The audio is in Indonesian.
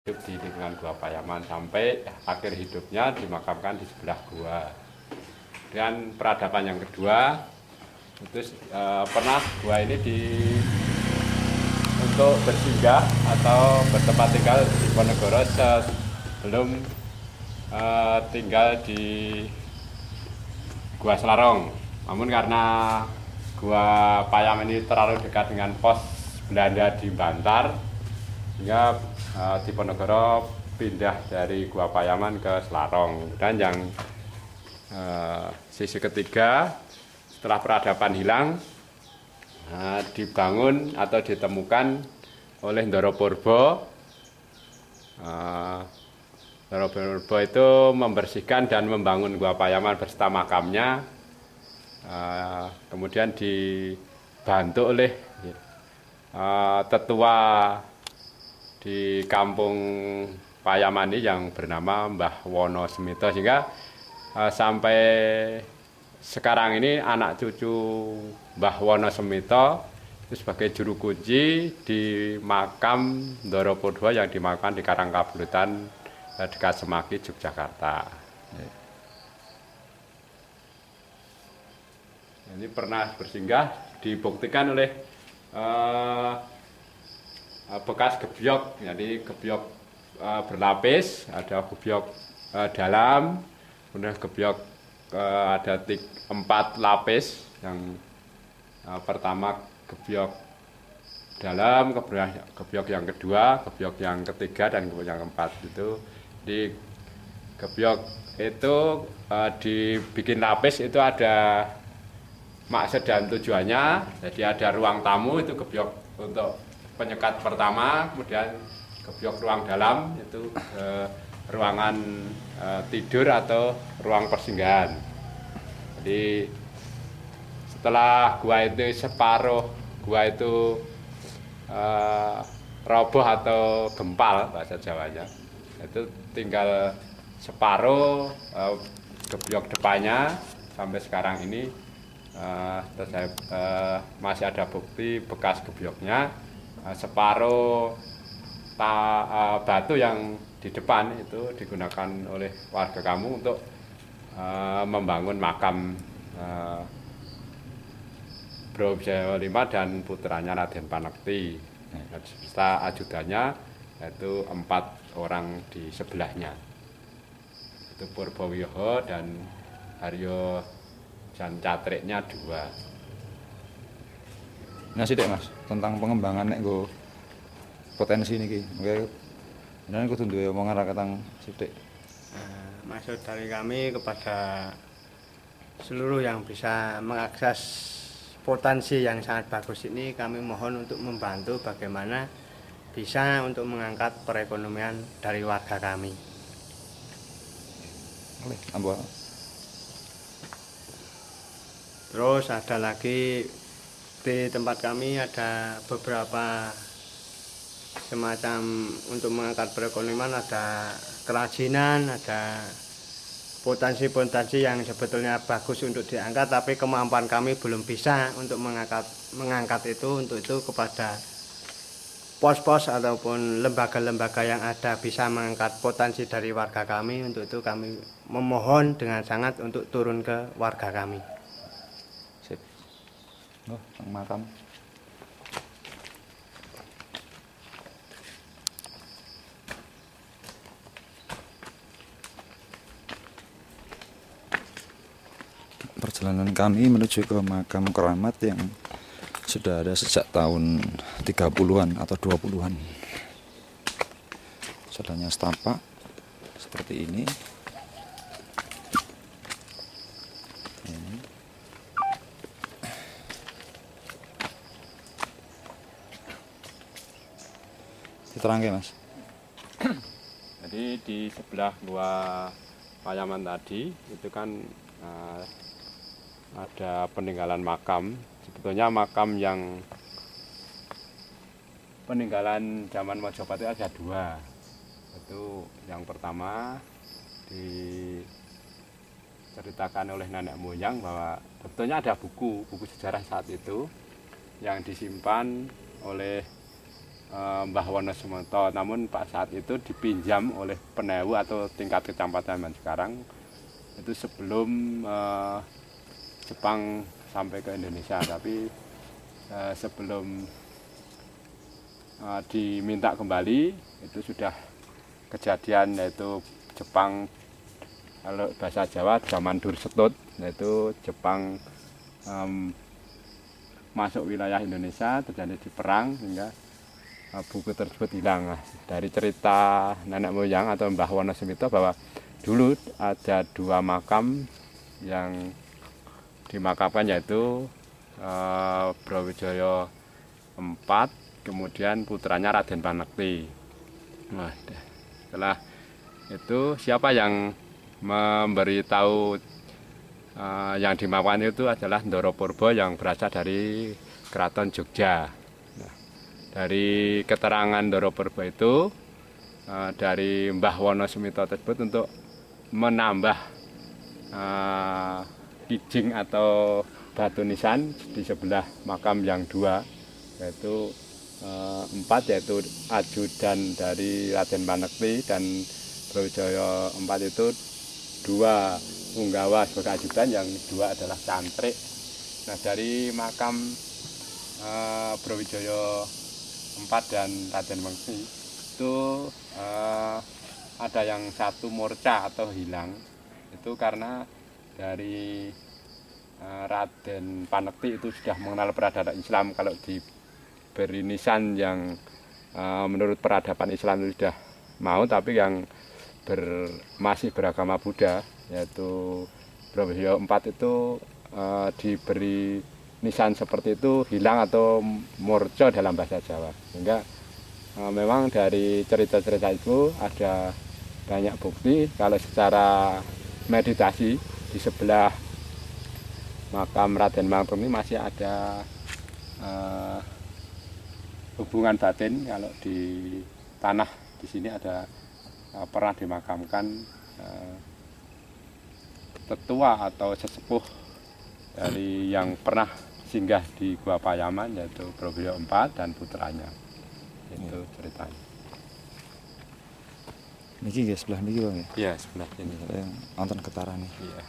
hidup di lingkungan Gua Payaman sampai akhir hidupnya dimakamkan di sebelah gua. Dan peradaban yang kedua itu pernah gua ini untuk bersinggah atau bertempat tinggal di Diponegoro sebelum tinggal di Gua Selarong. Namun karena Gua Payaman ini terlalu dekat dengan pos Belanda di Bantar, sehingga Diponegoro pindah dari Gua Payaman ke Selarong. Dan yang sisi ketiga, setelah peradaban hilang, dibangun atau ditemukan oleh Ndoro Purbo. Ndoro Purbo itu membersihkan dan membangun Gua Payaman beserta makamnya, kemudian dibantu oleh tetua di kampung Payaman ini yang bernama Mbah Wono Semito, sehingga sampai sekarang ini anak cucu Mbah Wono Semito itu sebagai juru kunci di makam Ndoro Purbo yang dimakamkan di Karangkaburutan dekat Semaki, Yogyakarta. Ini pernah bersinggah, dibuktikan oleh bekas gebyok, jadi gebyok berlapis, ada gebyok dalam, kemudian gebyok ada 4 lapis. Yang pertama gebyok dalam, kemudian gebyok yang kedua, gebyok yang ketiga, dan gebyok yang keempat. Itu di gebyok itu dibikin lapis itu ada maksud dan tujuannya. Jadi ada ruang tamu, itu gebyok untuk penyekat pertama, kemudian gebyok ruang dalam itu ruangan tidur atau ruang persinggahan. Jadi setelah gua itu separuh gua itu roboh atau gempal bahasa Jawanya, itu tinggal separuh gebyok depannya. Sampai sekarang ini masih ada bukti bekas gebyoknya. Separuh batu yang di depan itu digunakan oleh warga kampung untuk membangun makam Bro Wijaya V dan putranya Raden Panekti, serta ajudannya, yaitu 4 orang di sebelahnya, itu Purbowiyoho dan Haryo dan Catriknya 2. Nah sithik Mas, tentang pengembangan nek nggo potensi niki. Oke. Jenengan kudu duwe omongan ra katang sithik. Maksud dari kami kepada seluruh yang bisa mengakses potensi yang sangat bagus ini, kami mohon untuk membantu bagaimana bisa untuk mengangkat perekonomian dari warga kami. Oleh, ambo. Terus ada lagi di tempat kami ada beberapa semacam untuk mengangkat perekonomian, ada kerajinan, ada potensi-potensi yang sebetulnya bagus untuk diangkat, tapi kemampuan kami belum bisa untuk mengangkat itu. Untuk itu kepada pos-pos ataupun lembaga-lembaga yang ada bisa mengangkat potensi dari warga kami, untuk itu kami memohon dengan sangat untuk turun ke warga kami. Sip. Oh, makam. Perjalanan kami menuju ke makam keramat yang sudah ada sejak tahun 30-an atau 20-an. Sudahnya setapak seperti ini. Diterangke Mas. Jadi di sebelah Gua Payaman tadi itu kan ada peninggalan makam. Sebetulnya makam yang peninggalan zaman Majapahit ada 2. Itu yang pertama diceritakan oleh nenek moyang bahwa sebetulnya ada buku sejarah saat itu yang disimpan oleh Mbah Wonosemeto, namun Pak saat itu dipinjam oleh Penewu atau tingkat kecamatan zaman sekarang itu sebelum Jepang sampai ke Indonesia. Tapi sebelum diminta kembali itu sudah kejadian, yaitu Jepang, kalau bahasa Jawa zaman Dursetut, yaitu Jepang masuk wilayah Indonesia, terjadi perang hingga buku tersebut hilang. Dari cerita nenek moyang atau Mbah Wonosemeto bahwa dulu ada 2 makam yang dimakamkan, yaitu Brawijaya IV, kemudian putranya Raden Panekti. Nah, setelah itu siapa yang memberitahu yang dimakamkan itu adalah Ndoro Purbo yang berasal dari Keraton Jogja. Nah, dari keterangan Ndoro Purbo itu dari Mbah Wonosemeto tersebut untuk menambah kijing atau batu nisan di sebelah makam yang 2, yaitu 4, yaitu ajudan dari Raden Panekti, dan Brawijaya IV itu 2 Unggawa sebagai ajudan, yang 2 adalah cantrik. Nah, dari makam Brawijaya IV dan Raden Panekti itu ada yang 1 murca atau hilang. Itu karena dari Raden Panekti itu sudah mengenal peradaban Islam. Kalau diberi nisan yang menurut peradaban Islam itu sudah mau, tapi yang masih beragama Buddha, yaitu Brawijaya IV itu diberi nisan seperti itu hilang atau murca dalam bahasa Jawa. Sehingga memang dari cerita-cerita itu ada banyak bukti kalau secara meditasi di sebelah makam Raden Panekti ini masih ada hubungan batin. Kalau di tanah di sini ada pernah dimakamkan tetua atau sesepuh dari yang pernah singgah di Gua Payaman, yaitu Brawijaya IV dan putranya. Itu ceritanya. Niki ya sebelah niki Bang ya. Iya, sebelah ini. Yang nonton ketara nih. Iya.